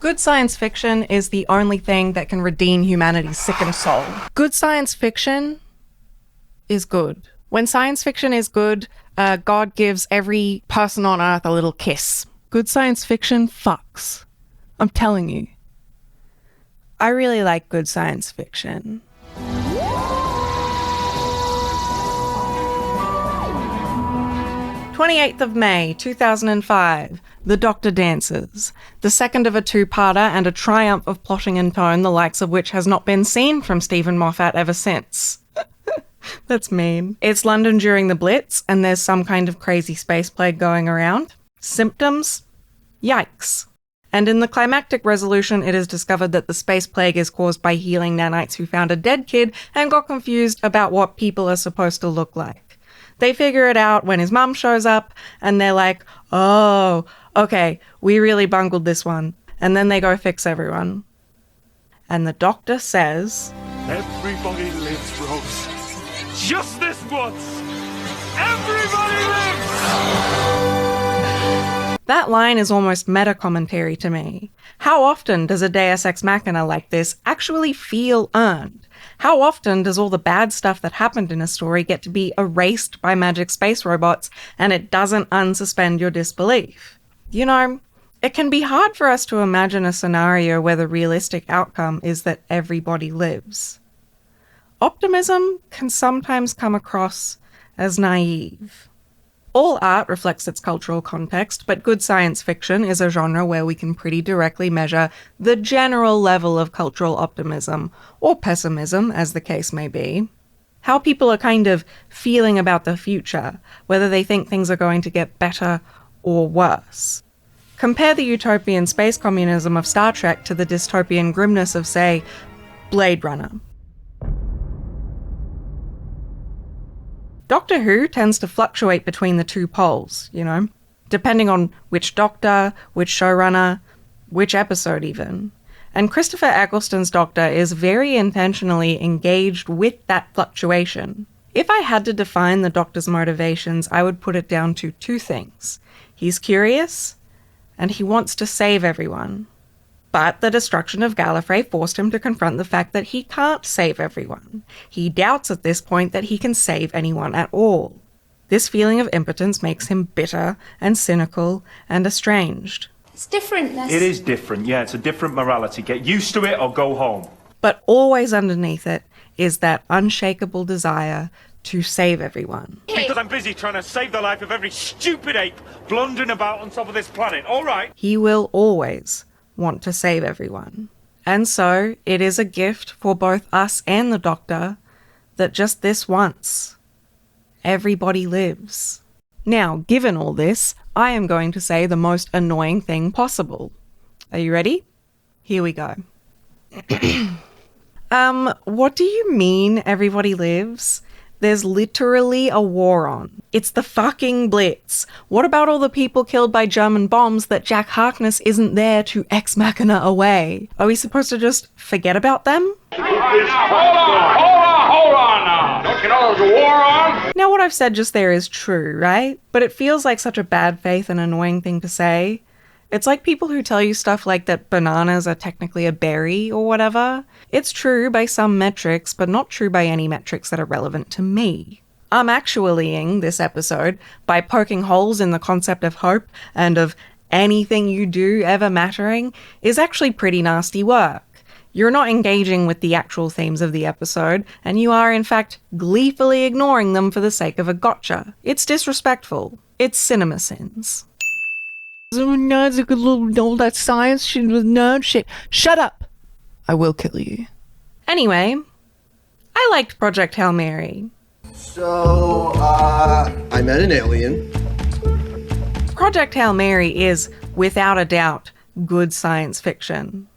Good science fiction is the only thing that can redeem humanity's sickened soul. Good science fiction is good. When science fiction is good, God gives every person on Earth a little kiss. Good science fiction fucks. I'm telling you. I really like good science fiction. 28th of May, 2005, The Doctor Dances, the second of a two-parter and a triumph of plotting and tone, the likes of which has not been seen from Stephen Moffat ever since. That's mean. It's London during the Blitz, and there's some kind of crazy space plague going around. Symptoms? Yikes. And in the climactic resolution, it is discovered that the space plague is caused by healing nanites who found a dead kid and got confused about what people are supposed to look like. They figure it out when his mum shows up, and they're like, oh, okay, we really bungled this one. And then they go fix everyone. And the Doctor says, everybody lives, Rose. Just this once. Everybody lives! That line is almost meta-commentary to me. How often does a Deus Ex Machina like this actually feel earned? How often does all the bad stuff that happened in a story get to be erased by magic space robots and it doesn't unsuspend your disbelief? You know, it can be hard for us to imagine a scenario where the realistic outcome is that everybody lives. Optimism can sometimes come across as naive. All art reflects its cultural context, but good science fiction is a genre where we can pretty directly measure the general level of cultural optimism, or pessimism, as the case may be. How people are kind of feeling about the future, whether they think things are going to get better or worse. Compare the utopian space communism of Star Trek to the dystopian grimness of, say, Blade Runner. Doctor Who tends to fluctuate between the two poles, you know, depending on which Doctor, which showrunner, which episode even. And Christopher Eccleston's Doctor is very intentionally engaged with that fluctuation. If I had to define the Doctor's motivations, I would put it down to two things. He's curious, and he wants to save everyone. But the destruction of Gallifrey forced him to confront the fact that he can't save everyone. He doubts at this point that he can save anyone at all. This feeling of impotence makes him bitter and cynical and estranged. It's different. It is different, yeah. It's a different morality. Get used to it or go home. But always underneath it is that unshakable desire to save everyone. Because I'm busy trying to save the life of every stupid ape blundering about on top of this planet, all right? He will always want to save everyone. And so it is a gift for both us and the Doctor that just this once, everybody lives. Now, given all this, I am going to say the most annoying thing possible. Are you ready? Here we go. What do you mean everybody lives? There's literally a war on. It's the fucking Blitz. What about all the people killed by German bombs that Jack Harkness isn't there to ex machina away? Are we supposed to just forget about them? Hold on now. Don't you know there's a war on? Now what I've said just there is true, right? But it feels like such a bad faith and annoying thing to say. It's like people who tell you stuff like that bananas are technically a berry or whatever. It's true by some metrics, but not true by any metrics that are relevant to me. I'm actuallying this episode by poking holes in the concept of hope and of anything you do ever mattering is actually pretty nasty work. You're not engaging with the actual themes of the episode, and you are in fact gleefully ignoring them for the sake of a gotcha. It's disrespectful. It's cinema sins. All that science shit was nerd shit. Shut up! I will kill you. Anyway, I liked Project Hail Mary. So, I met an alien. Project Hail Mary is, without a doubt, good science fiction.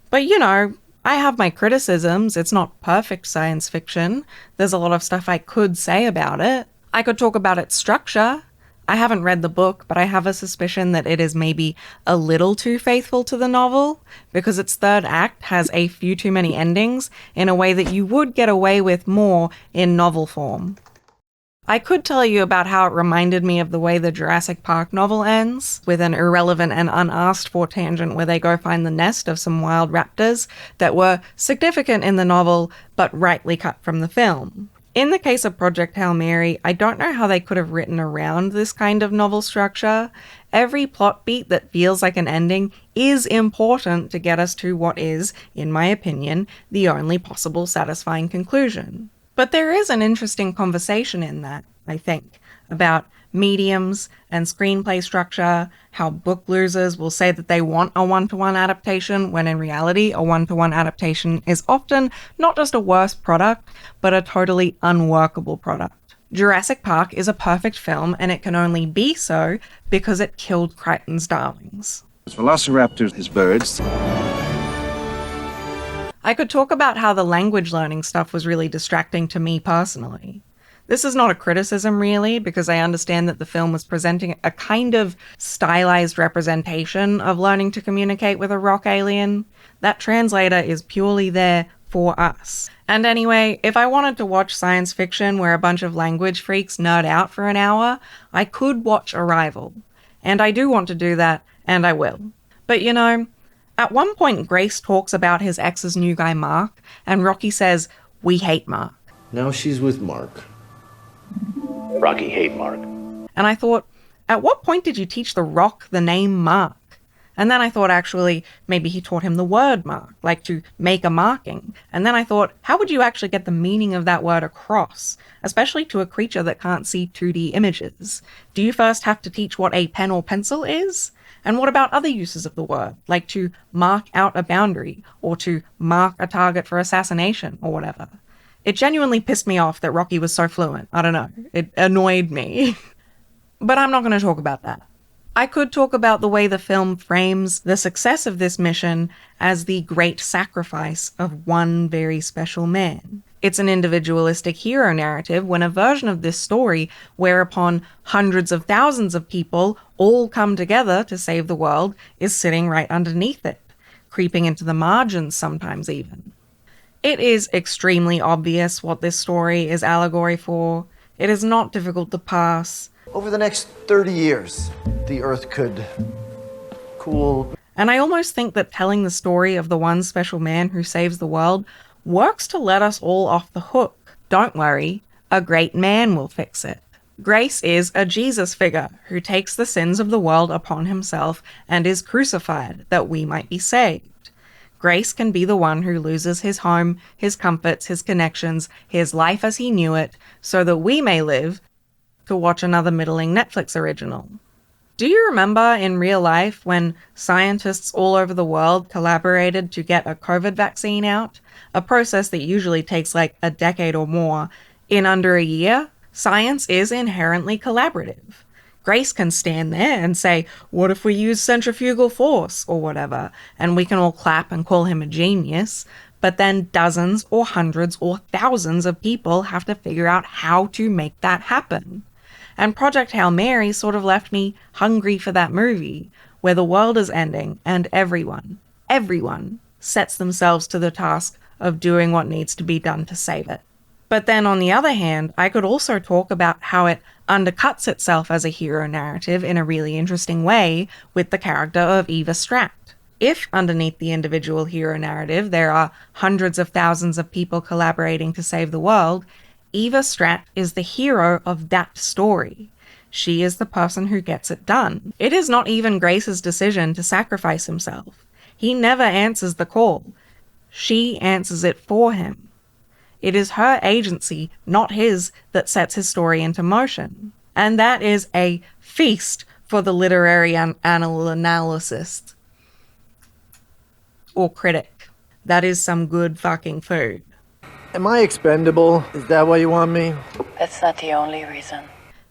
But you know, I have my criticisms. It's not perfect science fiction. There's a lot of stuff I could say about it. I could talk about its structure. I haven't read the book, but I have a suspicion that it is maybe a little too faithful to the novel because its third act has a few too many endings in a way that you would get away with more in novel form. I could tell you about how it reminded me of the way the Jurassic Park novel ends, with an irrelevant and unasked for tangent where they go find the nest of some wild raptors that were significant in the novel, but rightly cut from the film. In the case of Project Hail Mary, I don't know how they could have written around this kind of novel structure. Every plot beat that feels like an ending is important to get us to what is, in my opinion, the only possible satisfying conclusion. But there is an interesting conversation in that, I think, about mediums and screenplay structure, how book losers will say that they want a one-to-one adaptation, when in reality a one-to-one adaptation is often not just a worse product, but a totally unworkable product. Jurassic Park is a perfect film, and it can only be so because it killed Crichton's darlings. Velociraptors is birds. I could talk about how the language learning stuff was really distracting to me personally. This is not a criticism really, because I understand that the film was presenting a kind of stylized representation of learning to communicate with a rock alien. That translator is purely there for us. And anyway, if I wanted to watch science fiction where a bunch of language freaks nerd out for an hour, I could watch Arrival. And I do want to do that, and I will. But you know, at one point Grace talks about his ex's new guy Mark, and Rocky says, "We hate Mark." Now she's with Mark. Rocky hate Mark. And I thought, at what point did you teach the Rock the name Mark? And then I thought, actually, maybe he taught him the word mark, like to make a marking. And then I thought, how would you actually get the meaning of that word across, especially to a creature that can't see 2D images? Do you first have to teach what a pen or pencil is? And what about other uses of the word, like to mark out a boundary, or to mark a target for assassination, or whatever? It genuinely pissed me off that Rocky was so fluent. I don't know. It annoyed me. But I'm not going to talk about that. I could talk about the way the film frames the success of this mission as the great sacrifice of one very special man. It's an individualistic hero narrative when a version of this story whereupon hundreds of thousands of people all come together to save the world is sitting right underneath it, creeping into the margins sometimes even. It is extremely obvious what this story is allegory for. It is not difficult to pass. Over the next 30 years, the Earth could cool. And I almost think that telling the story of the one special man who saves the world works to let us all off the hook. Don't worry, a great man will fix it. Grace is a Jesus figure who takes the sins of the world upon himself and is crucified that we might be saved. Grace can be the one who loses his home, his comforts, his connections, his life as he knew it, so that we may live to watch another middling Netflix original. Do you remember in real life when scientists all over the world collaborated to get a COVID vaccine out? A process that usually takes like a decade or more. In under a year, science is inherently collaborative. Grace can stand there and say, what if we use centrifugal force or whatever, and we can all clap and call him a genius, but then dozens or hundreds or thousands of people have to figure out how to make that happen. And Project Hail Mary sort of left me hungry for that movie, where the world is ending and everyone sets themselves to the task of doing what needs to be done to save it. But then on the other hand, I could also talk about how it undercuts itself as a hero narrative in a really interesting way with the character of Eva Stratt. If underneath the individual hero narrative there are hundreds of thousands of people collaborating to save the world, Eva Stratt is the hero of that story. She is the person who gets it done. It is not even Grace's decision to sacrifice himself. He never answers the call. She answers it for him. It is her agency, not his, that sets his story into motion. And that is a feast for the literary analyst. Or critic. That is some good fucking food. Am I expendable? Is that why you want me? That's not the only reason.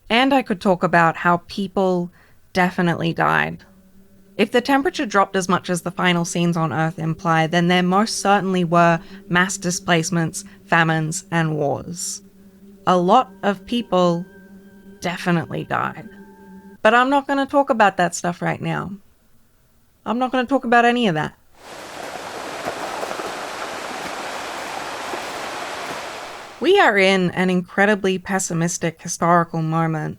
And I could talk about how people definitely died. If the temperature dropped as much as the final scenes on Earth imply, then there most certainly were mass displacements, famines, and wars. A lot of people definitely died. But I'm not going to talk about that stuff right now. I'm not going to talk about any of that. We are in an incredibly pessimistic historical moment.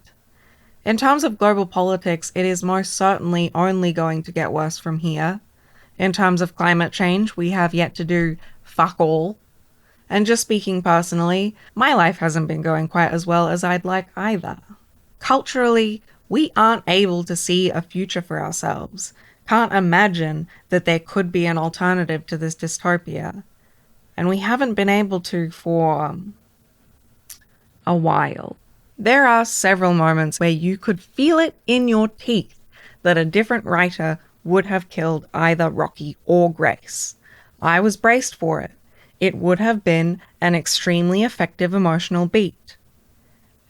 In terms of global politics, it is most certainly only going to get worse from here. In terms of climate change, we have yet to do fuck all. And just speaking personally, my life hasn't been going quite as well as I'd like either. Culturally, we aren't able to see a future for ourselves, can't imagine that there could be an alternative to this dystopia. And we haven't been able to for a while. There are several moments where you could feel it in your teeth that a different writer would have killed either Rocky or Grace. I was braced for it. It would have been an extremely effective emotional beat.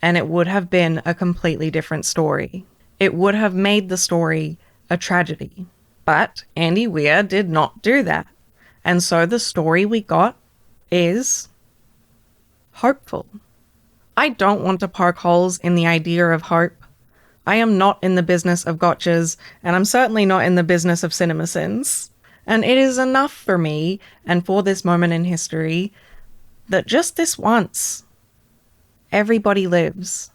And it would have been a completely different story. It would have made the story a tragedy. But Andy Weir did not do that. And so the story we got is hopeful. I don't want to poke holes in the idea of hope. I am not in the business of gotchas, and I'm certainly not in the business of cinema sins. And it is enough for me, and for this moment in history, that just this once, everybody lives.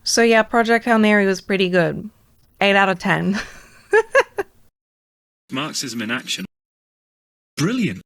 So yeah, Project Hail Mary was pretty good. 8 out of 10. Marxism in action. Brilliant.